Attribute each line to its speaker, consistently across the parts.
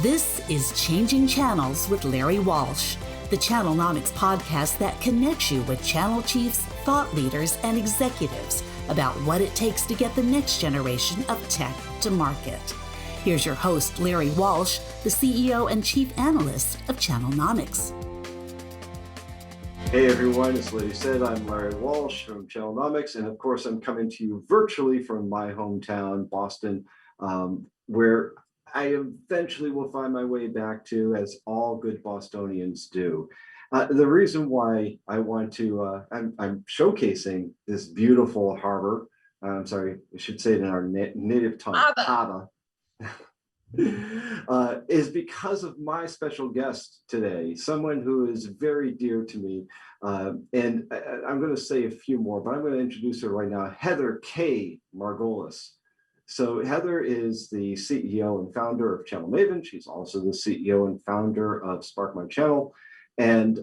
Speaker 1: This is Changing Channels with Larry Walsh, the Channelnomics podcast that connects you with channel chiefs, thought leaders, and executives about what it takes to get the next generation of tech to market. Here's your host, Larry Walsh, the CEO and Chief Analyst of Channelnomics.
Speaker 2: Hey everyone, as Lady said, I'm Larry Walsh from Channelnomics, and of course I'm coming to you virtually from my hometown, Boston, where I eventually will find my way back to, as all good Bostonians do. The reason why I want to, I'm showcasing this beautiful harbor, I'm sorry, I should say it in our native tongue, harbor. Is because of my special guest today, someone who is very dear to me. And I'm going to say a few more, but I'm going to introduce her right now, Heather K. Margolis. So Heather is the CEO and founder of Channel Maven. She's also the CEO and founder of Spark My Channel. And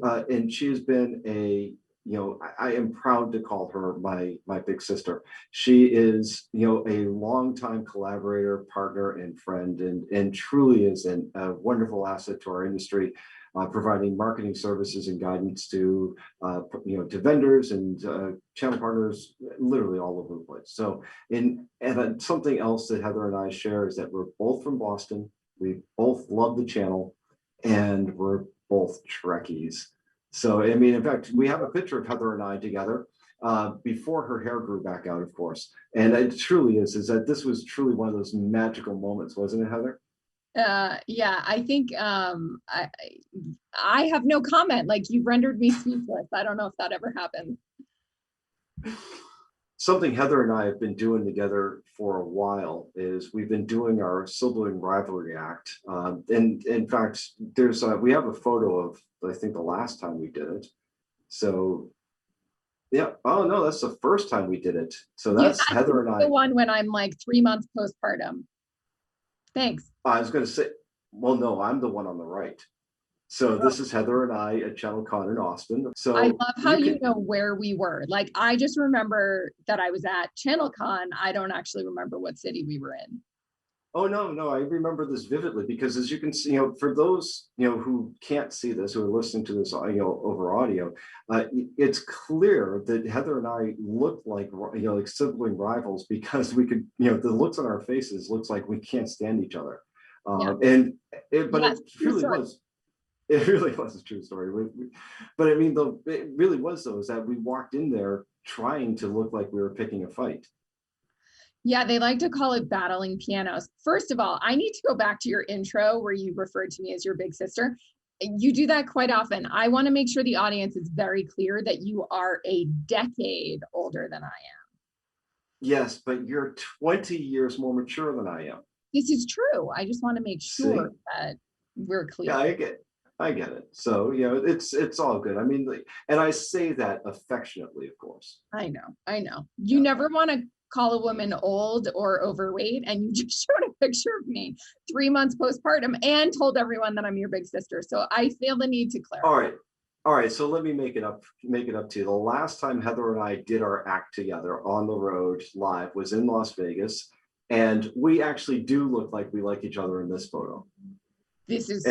Speaker 2: she has been I am proud to call her my big sister. She is, a longtime collaborator, partner, and friend, and truly is a wonderful asset to our industry, providing marketing services and guidance to vendors and channel partners, literally all over the place. So, and something else that Heather and I share is that we're both from Boston. We both love the channel, and we're both Trekkies. So, I mean, in fact, we have a picture of Heather and I together before her hair grew back out, of course. And it truly is that this was truly one of those magical moments, wasn't it, Heather?
Speaker 3: Yeah, I think I have no comment. Like, you've rendered me speechless. I don't know if that ever happened.
Speaker 2: Something Heather and I have been doing together for a while is we've been doing our Sibling Rivalry act. And in fact, we have a photo of, I think, the last time we did it. So, yeah. Oh, no, that's the first time we did it. So that's Heather and I.
Speaker 3: The one when I'm like 3 months postpartum. Thanks.
Speaker 2: I was going to say, well, no, I'm the one on the right. So this is Heather and I at ChannelCon in Austin. So
Speaker 3: I love how you know where we were. Like, I just remember that I was at ChannelCon. I don't actually remember what city we were in.
Speaker 2: Oh, no, I remember this vividly because, as you can see, for those, who can't see this, who are listening to this, over audio, it's clear that Heather and I look like sibling rivals because we could, the looks on our faces looks like we can't stand each other. But it truly was. It really was a true story. But I mean, it really was, though, is that we walked in there trying to look like we were picking a fight.
Speaker 3: Yeah, they like to call it battling pianos. First of all, I need to go back to your intro where you referred to me as your big sister. You do that quite often. I want to make sure the audience is very clear that you are a decade older than I am.
Speaker 2: Yes, but you're 20 years more mature than I am.
Speaker 3: This is true. I just want to make sure that we're clear.
Speaker 2: Yeah, I get it. So, it's all good. I mean, and I say that affectionately, of course. I
Speaker 3: know. You never want to call a woman old or overweight, and you just showed a picture of me 3 months postpartum and told everyone that I'm your big sister. So I feel the need to clarify.
Speaker 2: All right. So let me make it up to you. The last time Heather and I did our act together on the road live was in Las Vegas, and we actually do look like we like each other in this photo.
Speaker 3: This is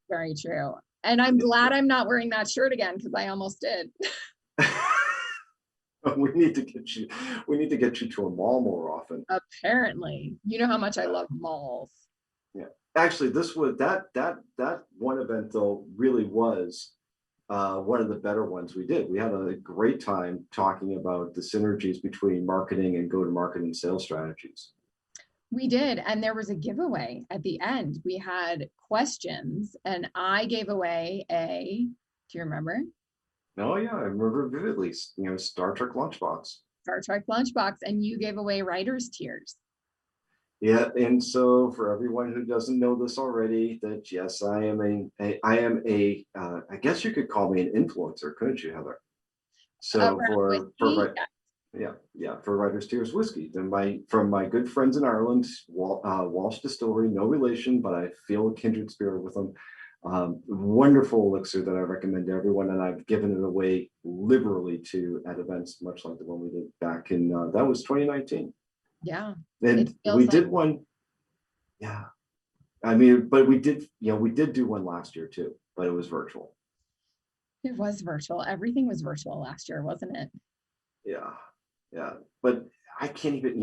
Speaker 3: very true. And I'm glad I'm not wearing that shirt again, because I almost did.
Speaker 2: We need to get you to a mall more often.
Speaker 3: Apparently. You know how much I love malls.
Speaker 2: Yeah. Actually, that one event, though, really was one of the better ones we did. We had a great time talking about the synergies between marketing and go-to-market and sales strategies.
Speaker 3: We did, and there was a giveaway at the end. We had questions, and I gave away do you remember?
Speaker 2: Oh yeah, I remember vividly, Star Trek lunchbox.
Speaker 3: Star Trek lunchbox, and you gave away writer's tears.
Speaker 2: Yeah, and so for everyone who doesn't know this already, that yes, I am I guess you could call me an influencer, couldn't you, Heather? So for Writer's Tears whiskey, then from my good friends in Ireland, Walsh Distillery, no relation, but I feel a kindred spirit with them. Wonderful elixir that I recommend to everyone, and I've given it away liberally at events, much like the one we did back in that was 2019.
Speaker 3: Yeah,
Speaker 2: and we did one. Yeah, I mean, but we did do one last year too, but it was virtual.
Speaker 3: It was virtual. Everything was virtual last year, wasn't it?
Speaker 2: Yeah, yeah. But I can't even,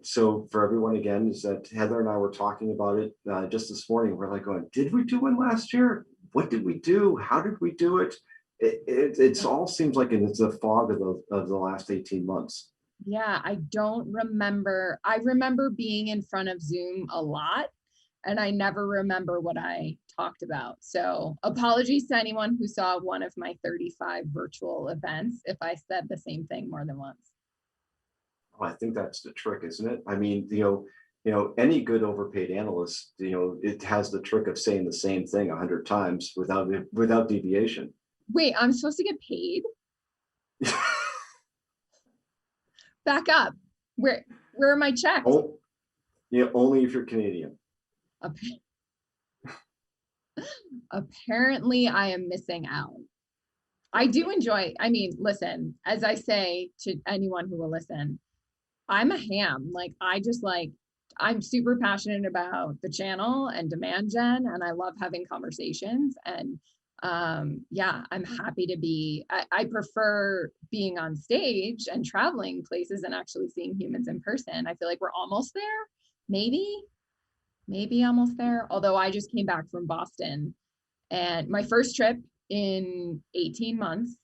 Speaker 2: so for everyone again, is that Heather and I were talking about it just this morning. We're like going, did we do one last year? What did we do? How did we do it? It's all seems like it's a fog of the last 18 months.
Speaker 3: Yeah, I don't remember. I remember being in front of Zoom a lot, and I never remember what I talked about. So apologies to anyone who saw one of my 35 virtual events if I said the same thing more than once.
Speaker 2: I think that's the trick, isn't it? I mean, any good overpaid analyst, it has the trick of saying the same thing 100 times without deviation.
Speaker 3: Wait, I'm supposed to get paid? Back up. Where are my checks?
Speaker 2: Oh, only if you're Canadian.
Speaker 3: Apparently, I am missing out. I do enjoy, I mean, listen, as I say to anyone who will listen, I'm a ham. I'm super passionate about the channel and demand gen, and I love having conversations. And yeah, I'm happy to be, I prefer being on stage and traveling places and actually seeing humans in person. I feel like we're almost there, maybe almost there. Although I just came back from Boston, and my first trip in 18 months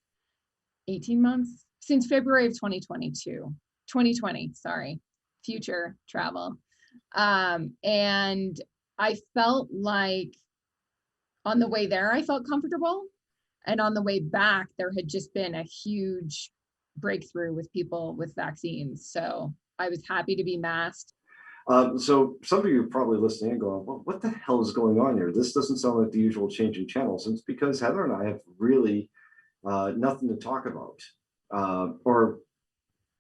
Speaker 3: since February of 2020, sorry, future travel. And I felt like on the way there, I felt comfortable. And on the way back, there had just been a huge breakthrough with people with vaccines. So I was happy to be masked.
Speaker 2: So some of you are probably listening and going, well, what the hell is going on here? This doesn't sound like the usual change in channels. And it's because Heather and I have really nothing to talk about. Or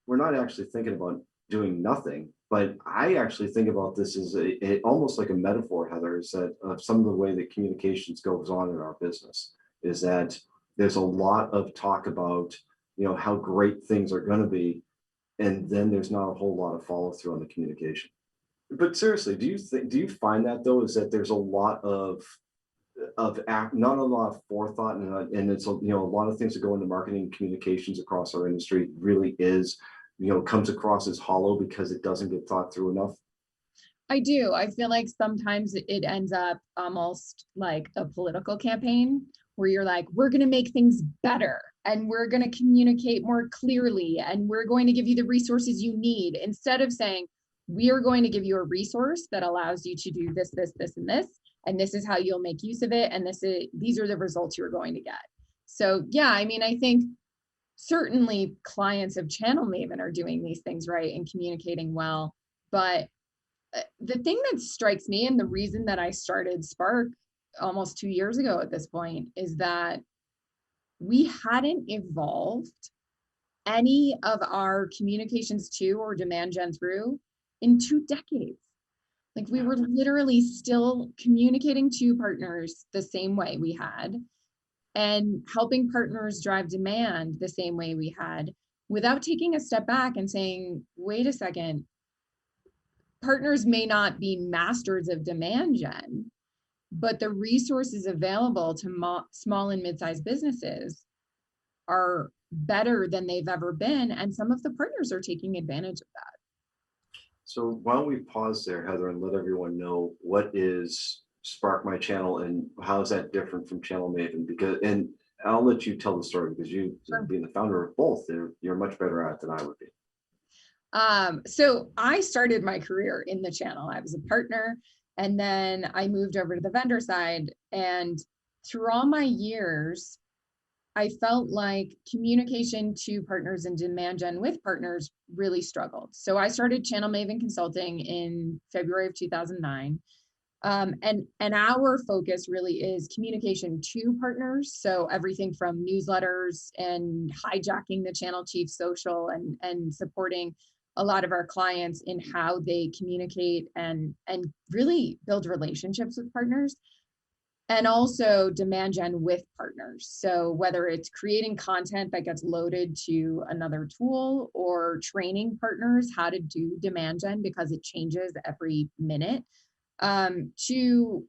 Speaker 2: we're not actually thinking about doing nothing, but I actually think about this as almost like a metaphor, Heather, is that some of the way that communications goes on in our business is that there's a lot of talk about, how great things are going to be. And then there's not a whole lot of follow through on the communication. But seriously, do you find that though, is that there's a lot of not a lot of forethought, and it's a lot of things that go into marketing and communications across our industry really is comes across as hollow because it doesn't get thought through enough?
Speaker 3: I do. I feel like sometimes it ends up almost like a political campaign where you're like, we're going to make things better and we're going to communicate more clearly and we're going to give you the resources you need, instead of saying, we are going to give you a resource that allows you to do this, this, this, and this is how you'll make use of it. And these are the results you're going to get. So yeah, I mean, I think certainly clients of Channel Maven are doing these things right and communicating well. But the thing that strikes me, and the reason that I started Spark almost 2 years ago at this point, is that we hadn't evolved any of our communications to or demand gen through in 2 decades. Like we were literally still communicating to partners the same way we had and helping partners drive demand the same way we had, without taking a step back and saying, wait a second, partners may not be masters of demand gen, but the resources available to small and mid-sized businesses are better than they've ever been. And some of the partners are taking advantage of that.
Speaker 2: So why don't we pause there, Heather, and let everyone know what is Spark My Channel and how is that different from Channel Maven? And I'll let you tell the story because you,
Speaker 3: Sure.
Speaker 2: being the founder of both, you're much better at it than I would be.
Speaker 3: So I started my career in the channel. I was a partner, and then I moved over to the vendor side. And through all my years, I felt like communication to partners and demand gen with partners really struggled. So I started Channel Maven Consulting in February of 2009. And our focus really is communication to partners. So everything from newsletters and hijacking the channel chief social and supporting a lot of our clients in how they communicate and really build relationships with partners. And also demand gen with partners. So whether it's creating content that gets loaded to another tool or training partners how to do demand gen because it changes every minute. to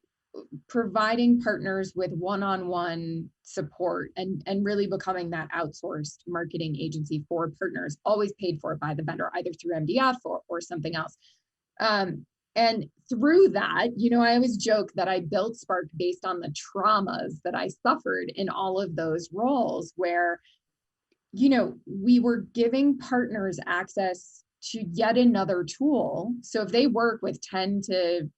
Speaker 3: providing partners with one-on-one support and really becoming that outsourced marketing agency for partners, always paid for by the vendor, either through MDF or something else. And through that, I always joke that I built Spark based on the traumas that I suffered in all of those roles where, we were giving partners access to yet another tool. So if they work with 10 to,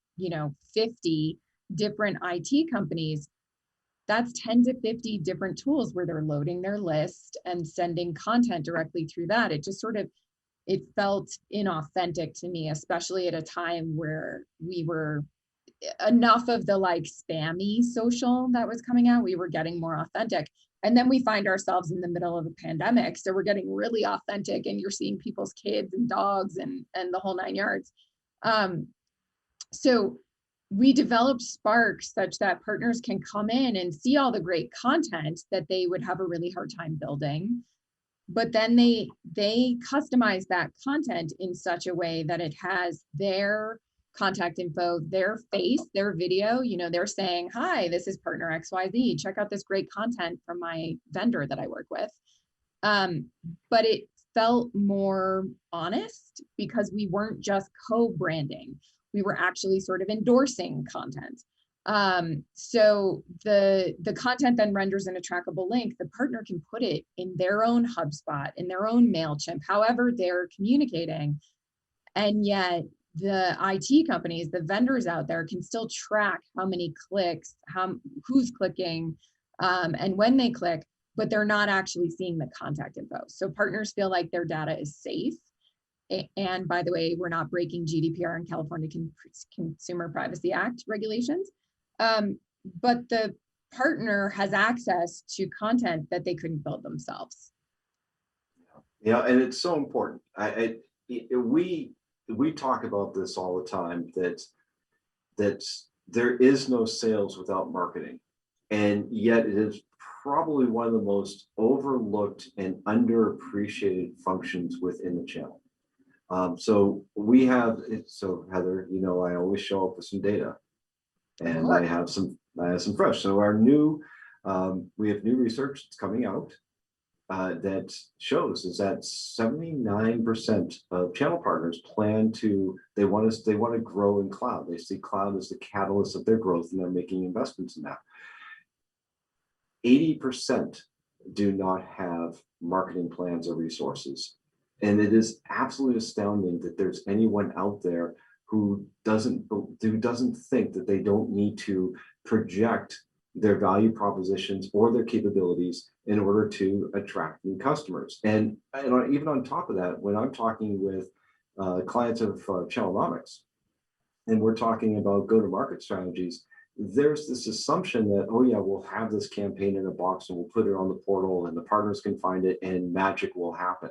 Speaker 3: 50 different IT companies, that's 10 to 50 different tools where they're loading their list and sending content directly through that. It felt inauthentic to me, especially at a time where we were enough of the spammy social that was coming out. We were getting more authentic. And then we find ourselves in the middle of a pandemic. So we're getting really authentic and you're seeing people's kids and dogs and the whole 9 yards. So we developed Spark such that partners can come in and see all the great content that they would have a really hard time building. But then they customize that content in such a way that it has their contact info, their face, their video. They're saying, hi, this is partner XYZ. Check out this great content from my vendor that I work with. But it felt more honest because we weren't just co-branding. We were actually sort of endorsing content. So the content then renders in a trackable link. The partner can put it in their own HubSpot, in their own MailChimp, however they're communicating. And yet the IT companies, the vendors out there can still track how many clicks, who's clicking, and when they click, but they're not actually seeing the contact info. So partners feel like their data is safe. And by the way, we're not breaking GDPR and California Consumer Privacy Act regulations. But the partner has access to content that they couldn't build themselves.
Speaker 2: Yeah, and it's so important. We talk about this all the time, that there is no sales without marketing, and yet it is probably one of the most overlooked and underappreciated functions within the channel. So we have it. So Heather, I always show up with some data, and I have some fresh. So our we have new research that's coming out that shows is that 79% of channel partners they want to grow in cloud. They see cloud as the catalyst of their growth, and they're making investments in that. 80% do not have marketing plans or resources. And it is absolutely astounding that there's anyone out there who doesn't think that they don't need to project their value propositions or their capabilities in order to attract new customers. And even on top of that, when I'm talking with clients of Channelnomics, and we're talking about go-to-market strategies, there's this assumption that, oh yeah, we'll have this campaign in a box and we'll put it on the portal and the partners can find it and magic will happen.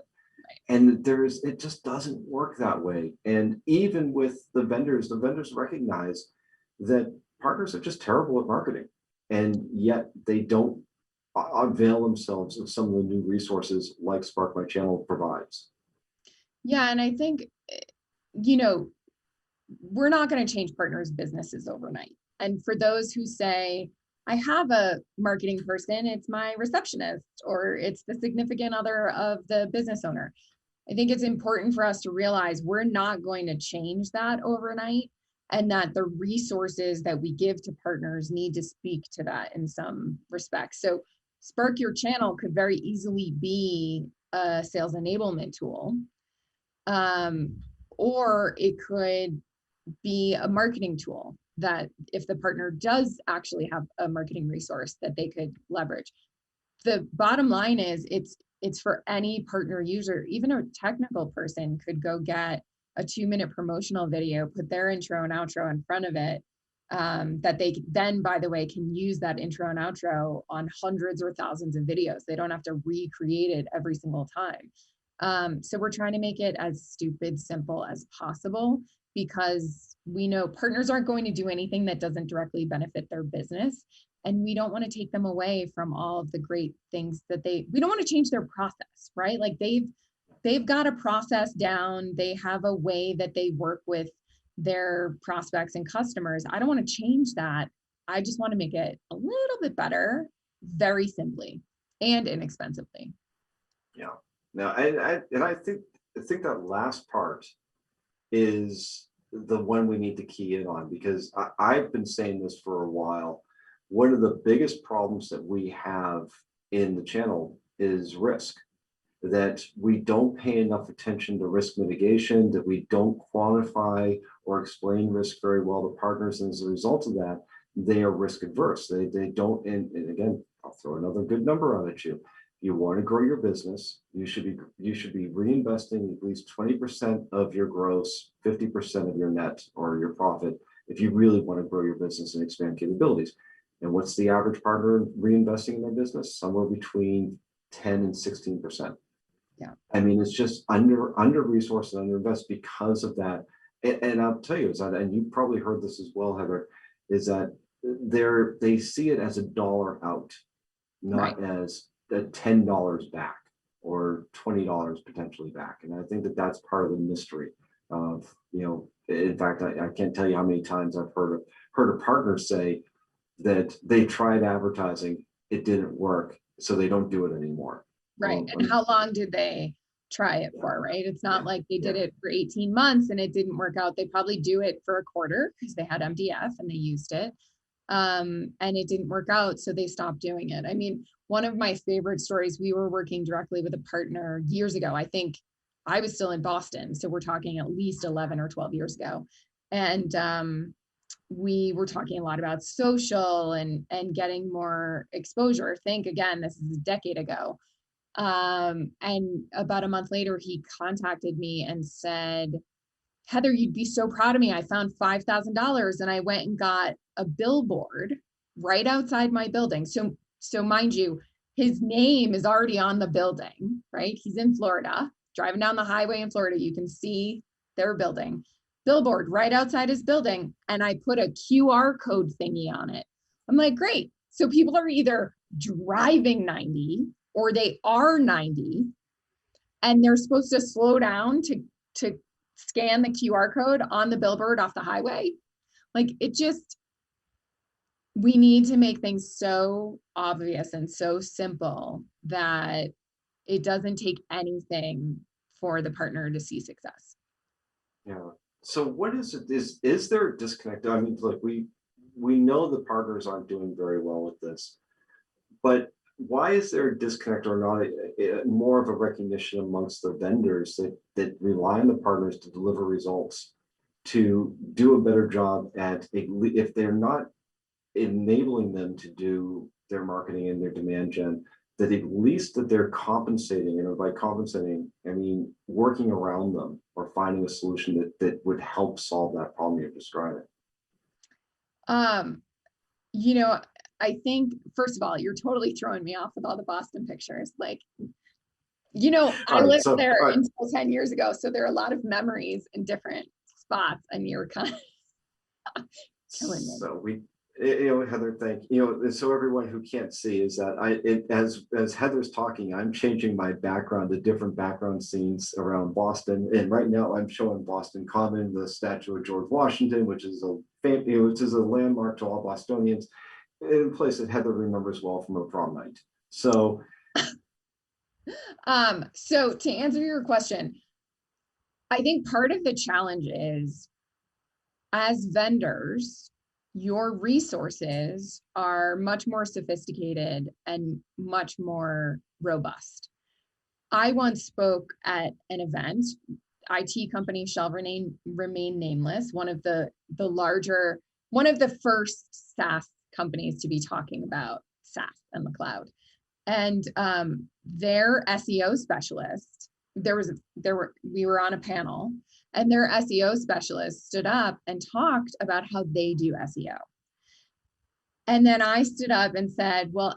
Speaker 2: And it just doesn't work that way. And even with the vendors recognize that partners are just terrible at marketing, and yet they don't avail themselves of some of the new resources like Spark My Channel provides.
Speaker 3: Yeah, and I think, we're not going to change partners' businesses overnight. And for those who say, I have a marketing person, it's my receptionist, or it's the significant other of the business owner. I think it's important for us to realize we're not going to change that overnight, and that the resources that we give to partners need to speak to that in some respects. So Spark Your Channel could very easily be a sales enablement tool, or it could be a marketing tool that if the partner does actually have a marketing resource that they could leverage. The bottom line is it's for any partner user. Even a technical person could go get a 2-minute promotional video, put their intro and outro in front of it, that they then, by the way, can use that intro and outro on hundreds or thousands of videos. They don't have to recreate it every single time. So we're trying to make it as stupid simple as possible, because we know partners aren't going to do anything that doesn't directly benefit their business. And we don't want to take them away from all of the great things that we don't want to change their process, right? Like they've got a process down. They have a way that they work with their prospects and customers. I don't want to change that. I just want to make it a little bit better, very simply and inexpensively.
Speaker 2: Yeah. No, I think that last part is the one we need to key in on, because I've been saying this for a while. One of the biggest problems that we have in the channel is risk, that we don't pay enough attention to risk mitigation, that we don't quantify or explain risk very well to partners. And as a result of that, they are risk adverse. They don't, and again, I'll throw another good number on at you. You want to grow your business, you should be reinvesting at least 20% of your gross, 50% of your net or your profit, if you really want to grow your business and expand capabilities. And what's the average partner reinvesting in their business? Somewhere between 10 and 16%.
Speaker 3: Yeah. I
Speaker 2: mean, it's just under resourced and underinvested because of that. And I'll tell you, and you probably heard this as well, Heather, is that they see it as a dollar out, not as the $10 back or $20 potentially back. And I think that that's part of the mystery of, in fact, I can't tell you how many times I've heard a partner say that they tried advertising, it didn't work, so they don't do it anymore.
Speaker 3: Right. And how long did they try it for, right? It's not like they did it for 18 months and it didn't work out. They probably do it for a quarter because they had MDF and they used it. And it didn't work out, so they stopped doing it. I mean, one of my favorite stories, we were working directly with a partner years ago. I think I was still in Boston, so we're talking at least 11 or 12 years ago. And we were talking a lot about social and getting more exposure. Think again, this is a decade ago. And about a month later, he contacted me and said, Heather, you'd be so proud of me. I found $5,000 and I went and got a billboard right outside my building. So mind you, his name is already on the building, right? He's in Florida, driving down the highway in Florida. You can see their building, billboard right outside his building. And I put a QR code thingy on it. I'm like, great. So people are either driving 90 or they are 90 and they're supposed to slow down to scan the QR code on the billboard off the highway. Like we need to make things so obvious and so simple that it doesn't take anything for the partner to see success.
Speaker 2: Yeah. So what is it? Is there a disconnect? I mean, look, we know the partners aren't doing very well with this, but why is there a disconnect or not more of a recognition amongst the vendors that rely on the partners to deliver results, to do a better job at, if they're not enabling them to do their marketing and their demand gen, that at least that they're compensating, and by compensating, I mean working around them or finding a solution that would help solve that problem you're describing?
Speaker 3: I think, first of all, you're totally throwing me off with all the Boston pictures. Like, I lived there until 10 years ago. So there are a lot of memories in different spots and you're kind of killing me.
Speaker 2: So Heather, thank you. So everyone who can't see is that as Heather's talking, I'm changing my background to different background scenes around Boston. And right now I'm showing Boston Common, the statue of George Washington, which is a landmark to all Bostonians, in a place that Heather remembers well from her prom night. So,
Speaker 3: so to answer your question, I think part of the challenge is, as vendors, your resources are much more sophisticated and much more robust. I once spoke at an event, IT company shall remain nameless, one of the first SaaS companies to be talking about SaaS and the cloud. And their SEO specialist, we were on a panel, and their SEO specialist stood up and talked about how they do SEO. And then I stood up and said, well,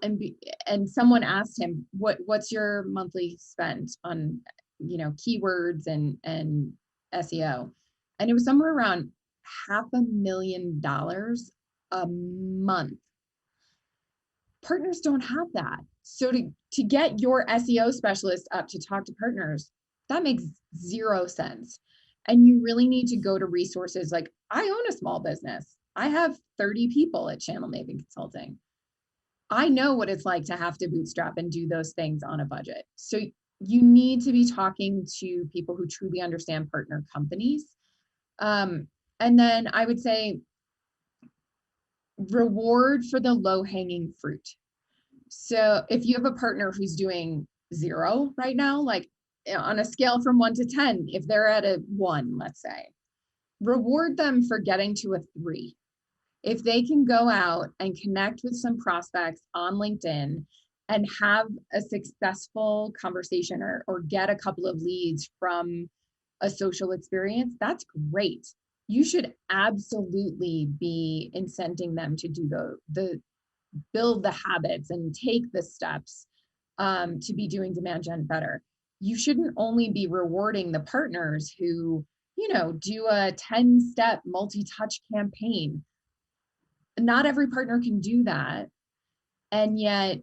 Speaker 3: and someone asked him, what's your monthly spend on, keywords and SEO? And it was somewhere around $500,000 a month. Partners don't have that. So to get your SEO specialist up to talk to partners, that makes zero sense. And you really need to go to resources like, I own a small business. I have 30 people at Channel Maven Consulting. I know what it's like to have to bootstrap and do those things on a budget. So you need to be talking to people who truly understand partner companies. And then I would say reward for the low-hanging fruit. So if you have a partner who's doing 0 right now, like on a scale from 1 to 10, if they're at a 1, let's say, reward them for getting to a 3. If they can go out and connect with some prospects on LinkedIn and have a successful conversation or get a couple of leads from a social experience, that's great. You should absolutely be incenting them to do the build the habits and take the steps to be doing demand gen better. You shouldn't only be rewarding the partners who, do a 10-step multi-touch campaign. Not every partner can do that. And yet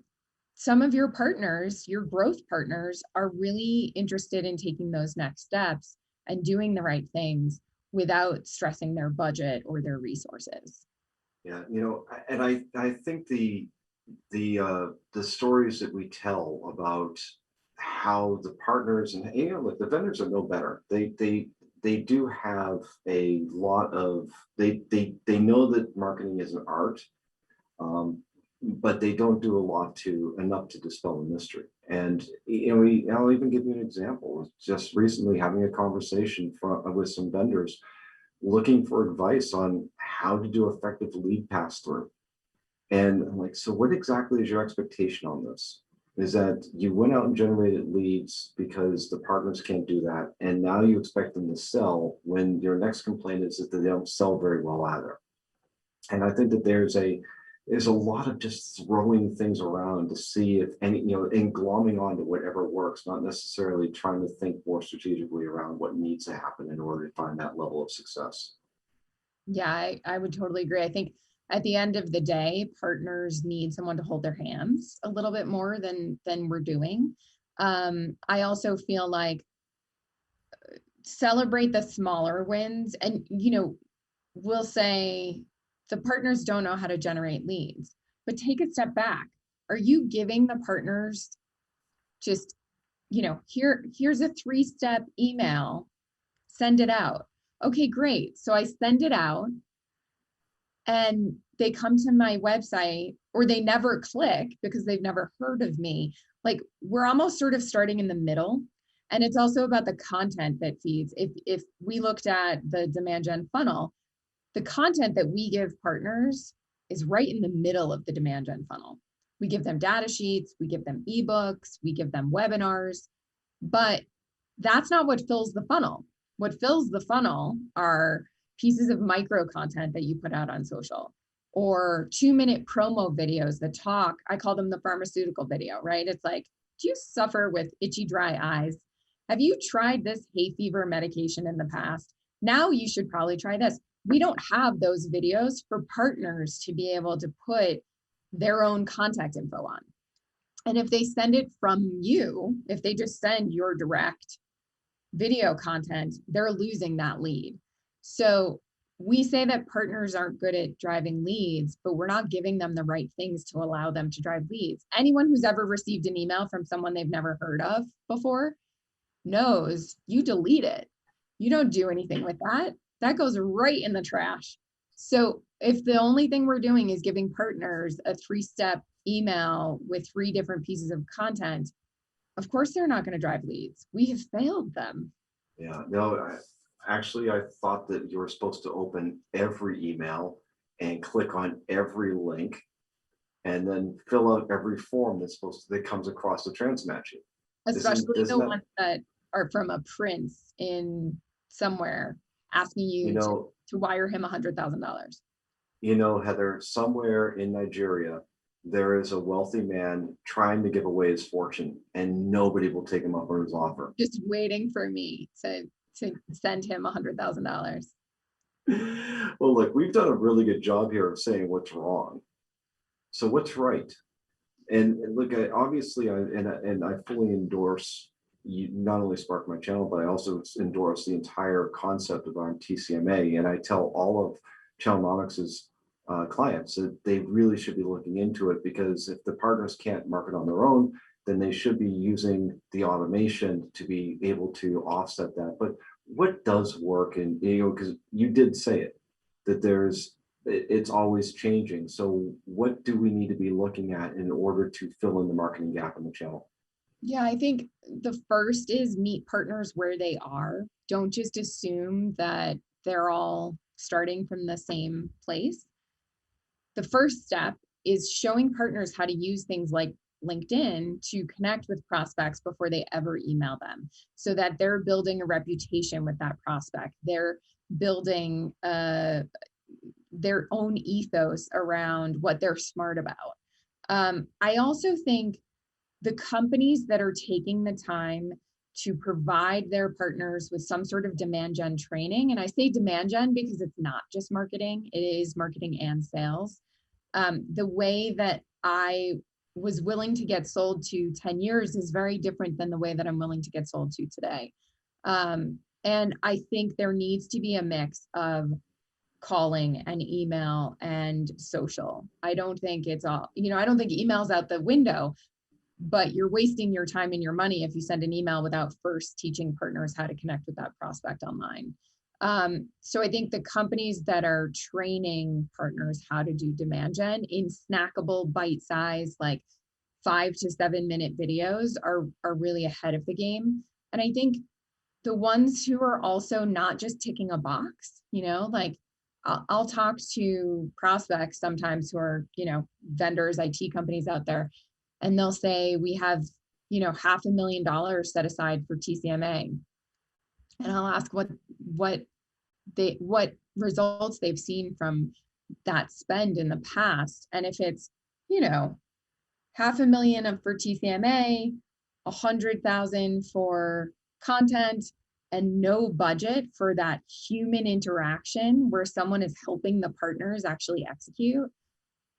Speaker 3: some of your partners, your growth partners, are really interested in taking those next steps and doing the right things without stressing their budget or their resources.
Speaker 2: Yeah, and I think the stories that we tell about how the partners and look, the vendors are no better. They do have a lot of they know that marketing is an art, but they don't do enough to dispel the mystery. And I'll even give you an example. Just recently having a conversation with some vendors looking for advice on how to do effective lead pass through. And I'm like, so what exactly is your expectation on this? Is that you went out and generated leads because the partners can't do that, and now you expect them to sell when your next complaint is that they don't sell very well either. And I think that there's a lot of just throwing things around to see if any, and glomming onto whatever works, not necessarily trying to think more strategically around what needs to happen in order to find that level of success.
Speaker 3: Yeah, I would totally agree. I think at the end of the day, partners need someone to hold their hands a little bit more than we're doing. I also feel like celebrate the smaller wins, and we'll say the partners don't know how to generate leads, but take a step back. Are you giving the partners just, here's a 3-step email, send it out? Okay, great. So I send it out and they come to my website, or they never click because they've never heard of me. Like, we're almost sort of starting in the middle. And it's also about the content that feeds. If we looked at the demand gen funnel, the content that we give partners is right in the middle of the demand gen funnel. We give them data sheets, we give them ebooks, we give them webinars, but that's not what fills the funnel. What fills the funnel are pieces of micro content that you put out on social, or 2-minute promo videos that talk. I call them the pharmaceutical video, right? It's like, do you suffer with itchy, dry eyes? Have you tried this hay fever medication in the past? Now you should probably try this. We don't have those videos for partners to be able to put their own contact info on. And if they send it from you, if they just send your direct video content, they're losing that lead. So we say that partners aren't good at driving leads, but we're not giving them the right things to allow them to drive leads. Anyone who's ever received an email from someone they've never heard of before knows you delete it. You don't do anything with that. That goes right in the trash. So if the only thing we're doing is giving partners a 3-step email with 3 different pieces of content, of course they're not going to drive leads. We have failed them.
Speaker 2: Yeah, no, I thought that you were supposed to open every email and click on every link and then fill out every form that comes across the transmatching.
Speaker 3: Especially the ones that are from a prince in somewhere asking you to wire him $100,000.
Speaker 2: Heather, somewhere in Nigeria, there is a wealthy man trying to give away his fortune, and nobody will take him up on his offer.
Speaker 3: Just waiting for me to send him $100,000.
Speaker 2: Well, look, we've done a really good job here of saying what's wrong. So what's right? And look, obviously, I fully endorse you not only sparked my channel, but I also endorse the entire concept of our TCMA. And I tell all of Channelnomics' clients that they really should be looking into it, because if the partners can't market on their own, then they should be using the automation to be able to offset that. But what does work? And because you did say it, that it's always changing. So what do we need to be looking at in order to fill in the marketing gap in the channel?
Speaker 3: Yeah, I think the first is meet partners where they are. Don't just assume that they're all starting from the same place. The first step is showing partners how to use things like LinkedIn to connect with prospects before they ever email them, so that they're building a reputation with that prospect. They're building their own ethos around what they're smart about. I also think the companies that are taking the time to provide their partners with some sort of demand gen training, and I say demand gen because it's not just marketing, it is marketing and sales. The way that I was willing to get sold to 10 years is very different than the way that I'm willing to get sold to today. And I think there needs to be a mix of calling and email and social. I don't think it's all, I don't think email's out the window, but you're wasting your time and your money if you send an email without first teaching partners how to connect with that prospect online. So I think the companies that are training partners how to do demand gen in snackable bite-sized, like 5 to 7 minute videos are really ahead of the game. And I think the ones who are also not just ticking a box, like I'll talk to prospects sometimes who are, vendors, IT companies out there, and they'll say, we have, $500,000 set aside for TCMA. And I'll ask what results they've seen from that spend in the past. And if it's, $500,000 for TCMA, 100,000 for content, and no budget for that human interaction where someone is helping the partners actually execute,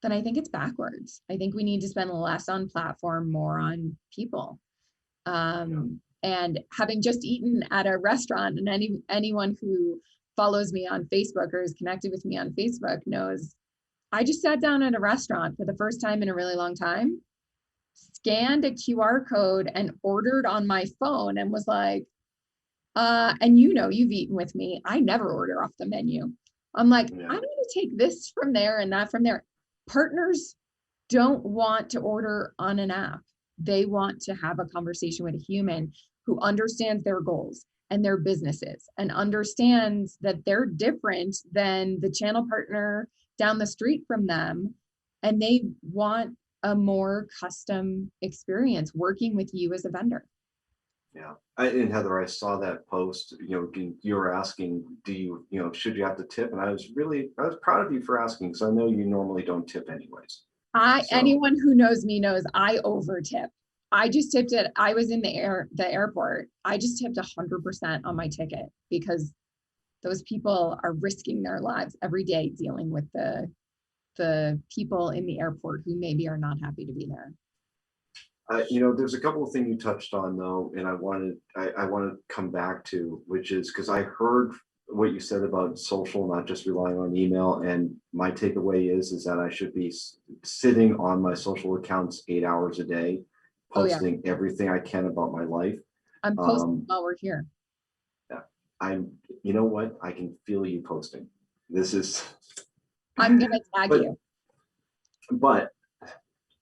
Speaker 3: then I think it's backwards. I think we need to spend less on platform, more on people. And having just eaten at a restaurant, and anyone who follows me on Facebook or is connected with me on Facebook knows I just sat down at a restaurant for the first time in a really long time, scanned a QR code and ordered on my phone and was like, and you've eaten with me, I never order off the menu. I'm like, I'm going to take this from there and that from there. Partners don't want to order on an app. They want to have a conversation with a human who understands their goals and their businesses and understands that they're different than the channel partner down the street from them. And they want a more custom experience working with you as a vendor.
Speaker 2: Yeah. And Heather, I saw that post, you were asking, should you have to tip? And I was proud of you for asking, because I know you normally don't tip anyways.
Speaker 3: Anyone who knows me knows I over tip. I just tipped it. I was in the airport. I just tipped 100% on my ticket because those people are risking their lives every day dealing with the people in the airport who maybe are not happy to be there.
Speaker 2: There's a couple of things you touched on though, and I want to come back to, which is because I heard what you said about social, not just relying on email. And my takeaway is that I should be sitting on my social accounts 8 hours a day, posting everything I can about my life.
Speaker 3: I'm posting while we're here.
Speaker 2: Yeah, you know what? I can feel you posting.
Speaker 3: I'm going to tag you.
Speaker 2: But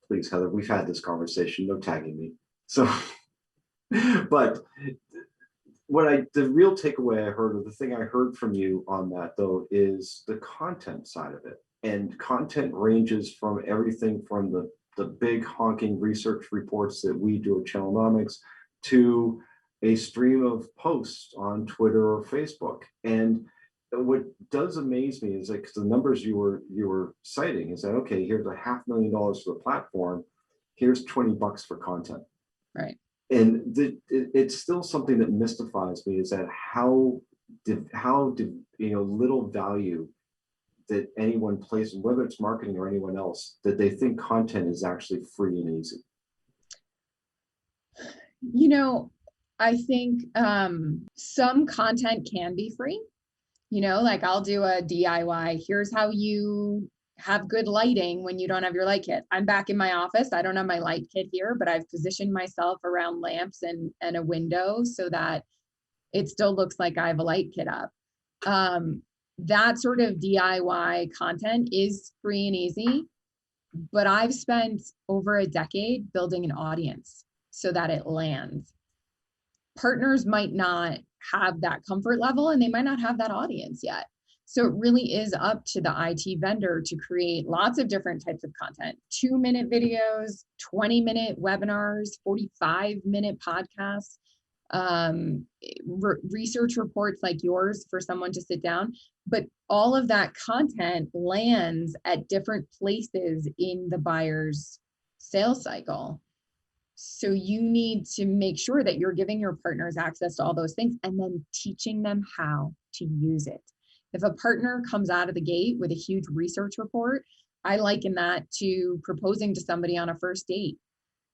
Speaker 2: please, Heather, we've had this conversation, no tagging me. So, but the real takeaway I heard, or the thing I heard from you on that though, is the content side of it. And content ranges from everything from the big honking research reports that we do at Channelnomics to a stream of posts on Twitter or Facebook. And what does amaze me is like the numbers you were citing is that, okay, here's $500,000 for the platform, here's $20 for content.
Speaker 3: Right.
Speaker 2: And it's still something that mystifies me, is that how little value that anyone places, whether it's marketing or anyone else, that they think content is actually free and easy.
Speaker 3: I think some content can be free. Like I'll do a DIY. Here's how you have good lighting when you don't have your light kit. I'm back in my office. I don't have my light kit here, but I've positioned myself around lamps and a window so that it still looks like I have a light kit up. That sort of DIY content is free and easy, but I've spent over a decade building an audience so that it lands. Partners might not have that comfort level and they might not have that audience yet. So it really is up to the IT vendor to create lots of different types of content, 2-minute videos, 20-minute webinars, 45-minute podcasts, research reports like yours for someone to sit down. But all of that content lands at different places in the buyer's sales cycle. So you need to make sure that you're giving your partners access to all those things and then teaching them how to use it. If a partner comes out of the gate with a huge research report, I liken that to proposing to somebody on a first date.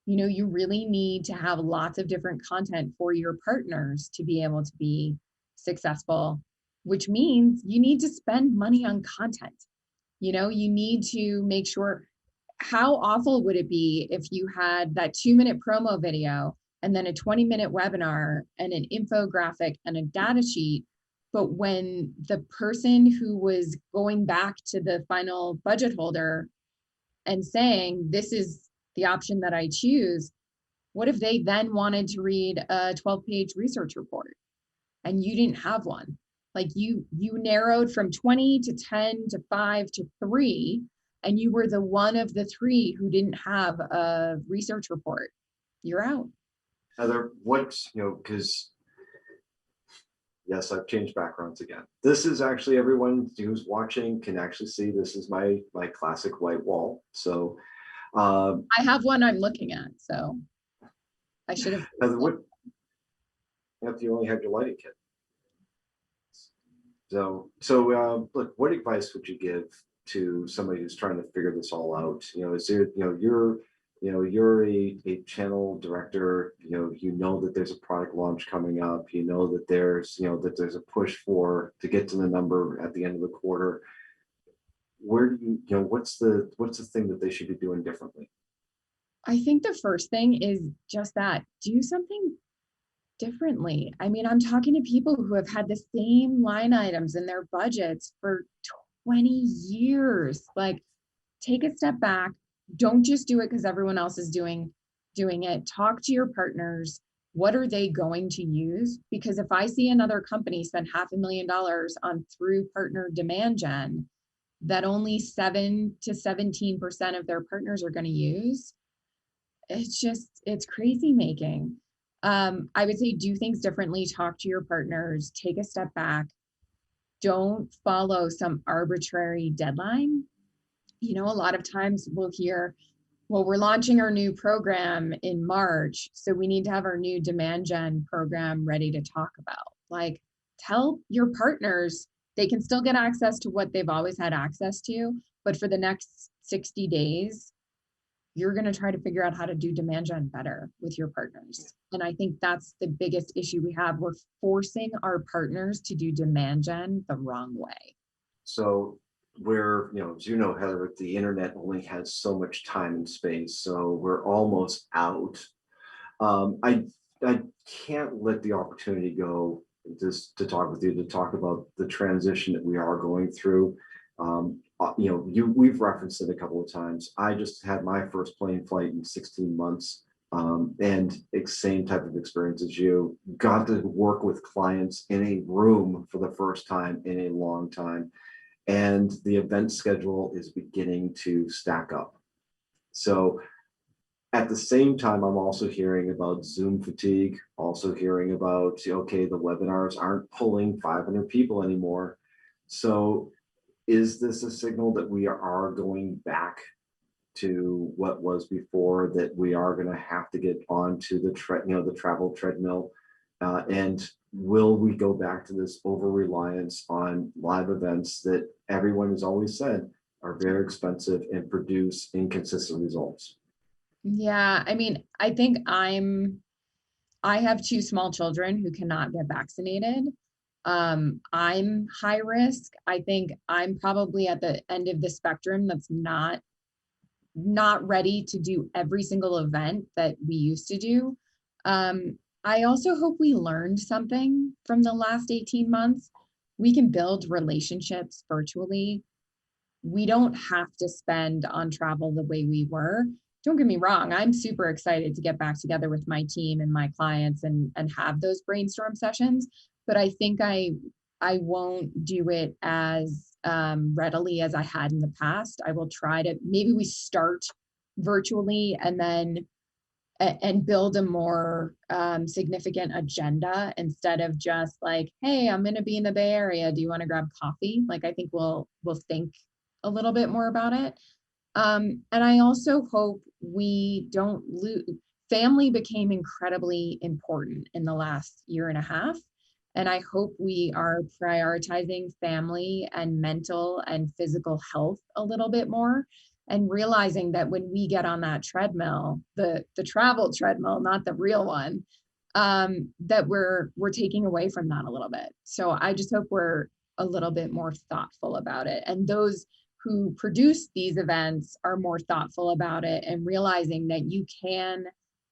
Speaker 3: You really need to have lots of different content for your partners to be able to be successful, which means you need to spend money on content. You need to make sure. How awful would it be if you had that 2-minute promo video and then a 20-minute webinar and an infographic and a data sheet? But when the person who was going back to the final budget holder and saying, this is the option that I choose, what if they then wanted to read a 12-page research report and you didn't have one? Like you narrowed from 20 to 10 to 5 to 3, and you were the one of the 3 who didn't have a research report. You're out.
Speaker 2: Heather, because yes, I've changed backgrounds again. This is actually, everyone who's watching can actually see this is my classic white wall. So
Speaker 3: I have one I'm looking at, so I should have.
Speaker 2: Heather, what if you only have your lighting kit? So look, what advice would you give to somebody who's trying to figure this all out? Is there, you're a channel director, that there's a product launch coming up, that there's a push to get to the number at the end of the quarter. Where do what's the thing that they should be doing differently?
Speaker 3: I think the first thing is just that, do something differently. I mean, I'm talking to people who have had the same line items in their budgets for 20 years. Like, take a step back. Don't just do it because everyone else is doing it. Talk to your partners. What are they going to use? Because if I see another company spend $500,000 on through partner demand gen that only 7 to 17% of their partners are going to use, it's crazy making. I would say do things differently, talk to your partners, take a step back. Don't follow some arbitrary deadline. A lot of times we'll hear, well, we're launching our new program in March, so we need to have our new demand gen program ready to talk about. Like, tell your partners they can still get access to what they've always had access to, but for the next 60 days, you're going to try to figure out how to do demand gen better with your partners. And I think that's the biggest issue we have. We're forcing our partners to do demand gen the wrong way.
Speaker 2: So as Heather, the internet only has so much time and space, so we're almost out. I can't let the opportunity go just to talk with you, to talk about the transition that we are going through. We've referenced it a couple of times. I just had my first plane flight in 16 months, and same type of experience as you. Got to work with clients in a room for the first time in a long time, and the event schedule is beginning to stack up. So at the same time, I'm also hearing about Zoom fatigue, also hearing about, the webinars aren't pulling 500 people anymore. So is this a signal that we are going back to what was before, that we are going to have to get onto the travel treadmill? And will we go back to this over-reliance on live events that everyone has always said are very expensive and produce inconsistent results?
Speaker 3: Yeah, I mean, I think I have two small children who cannot get vaccinated. I'm high risk. I think I'm probably at the end of the spectrum that's not ready to do every single event that we used to do. I also hope we learned something from the last 18 months. We can build relationships virtually. We don't have to spend on travel the way we were. Don't get me wrong, I'm super excited to get back together with my team and my clients and have those brainstorm sessions. But I think I won't do it as readily as I had in the past. I will try to, maybe we start virtually and then and build a more significant agenda instead of just like, hey, I'm going to be in the Bay Area. Do you want to grab coffee? Like, I think we'll think a little bit more about it. And I also hope we don't lose. Family became incredibly important in the last year and a half. And I hope we are prioritizing family and mental and physical health a little bit more, and realizing that when we get on that treadmill, the travel treadmill, not the real one, that we're taking away from that a little bit. So I just hope we're a little bit more thoughtful about it. And those who produce these events are more thoughtful about it and realizing that you can,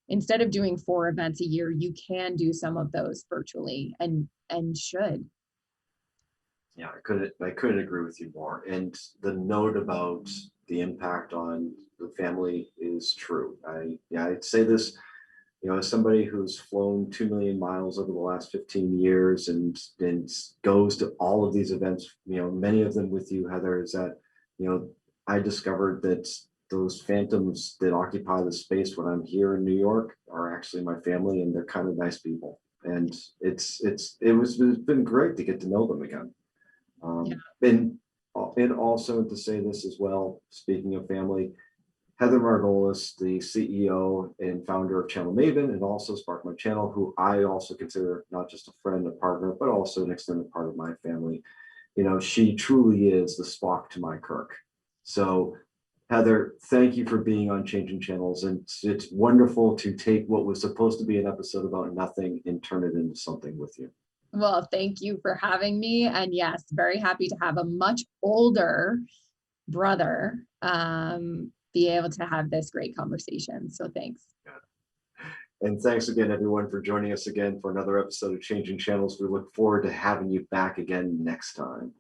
Speaker 3: instead of doing 4 events a year, you can do some of those virtually and should.
Speaker 2: Yeah, I couldn't agree with you more. And the note about the impact on the family is true. I'd say this, as somebody who's flown 2 million miles over the last 15 years and goes to all of these events, many of them with you, Heather, is that, I discovered that those phantoms that occupy the space when I'm here in New York are actually my family, and they're kind of nice people. And it's been great to get to know them again. And also to say this as well, speaking of family, Heather Margolis, the CEO and founder of Channel Maven and also Spark My Channel, who I also consider not just a friend, a partner, but also an extended part of my family. She truly is the Spock to my Kirk. So Heather, thank you for being on Changing Channels. And it's wonderful to take what was supposed to be an episode about nothing and turn it into something with you.
Speaker 3: Well, thank you for having me. And yes, very happy to have a much older brother be able to have this great conversation. So thanks.
Speaker 2: And thanks again, everyone, for joining us again for another episode of Changing Channels. We look forward to having you back again next time.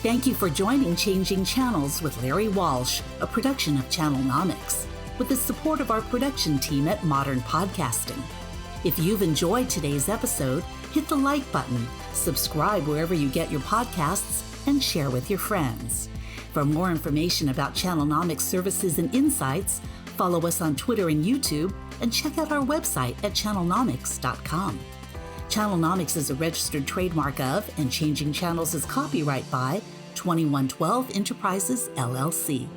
Speaker 1: Thank you for joining Changing Channels with Larry Walsh, a production of Channelnomics, with the support of our production team at Modern Podcasting. If you've enjoyed today's episode, hit the like button, subscribe wherever you get your podcasts, and share with your friends. For more information about Channelnomics services and insights, follow us on Twitter and YouTube, and check out our website at channelnomics.com. Channelnomics is a registered trademark of, and Changing Channels is copyright by 2112 Enterprises, LLC.